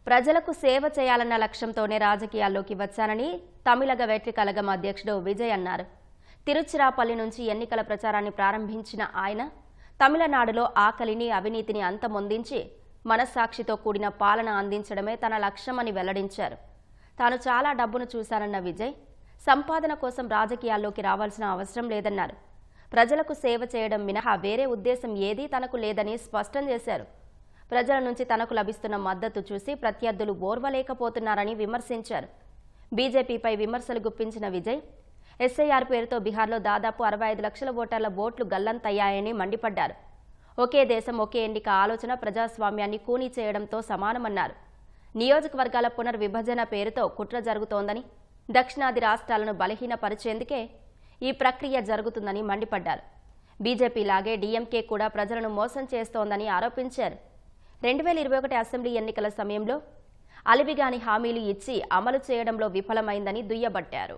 ప్రజలకు సేవ చేయాలన్న లక్ష్యంతోనే రాజకీయాల్లోకి వచ్చానని తమిళగ వెట్రి కళగం అధ్యక్షుడు విజయ్ అన్నారు. తిరుచిరాపల్లి నుంచి ఎన్నికల ప్రచారాన్ని ప్రారంభించిన ఆయన తమిళనాడులో ఆకలిని, అవినీతిని అంతమొందించి మనస్సాక్షితో కూడిన పాలన అందించడమే తన లక్ష్యమని వెల్లడించారు. తాను చాలా డబ్బును చూశానన్న విజయ్ సంపాదన కోసం రాజకీయాల్లోకి రావాల్సిన అవసరం లేదన్నారు. ప్రజలకు సేవ చేయడం మినహా వేరే ఉద్దేశం ఏదీ తనకు లేదని స్పష్టం చేశారు. ప్రజల నుంచి తనకు లభిస్తున్న మద్దతు చూసి ప్రత్యర్థులు ఓర్వలేకపోతున్నారని విమర్శించారు. బీజేపీపై విమర్శలు గుప్పించిన విజయ్ ఎస్ఐఆర్ పేరుతో బీహార్లో దాదాపు 65 లక్షల ఓటర్ల ఓట్లు గల్లంతయ్యాయని మండిపడ్డారు. ఒకే దేశం ఒకే ఎన్నిక ఆలోచన ప్రజాస్వామ్యాన్ని కూనీ చేయడంతో సమానమన్నారు. నియోజకవర్గాల పునర్విభజన పేరుతో కుట్ర జరుగుతోందని, దక్షిణాది రాష్ట్రాలను బలహీనపరిచేందుకే ఈ ప్రక్రియ జరుగుతుందని మండిపడ్డారు. బీజేపీలాగే డీఎంకే కూడా ప్రజలను మోసం చేస్తోందని ఆరోపించారు. 2021 అసెంబ్లీ ఎన్నికల సమయంలో అలివిగాని హామీలు ఇచ్చి అమలు చేయడంలో విఫలమైందని దుయ్యబట్టారు.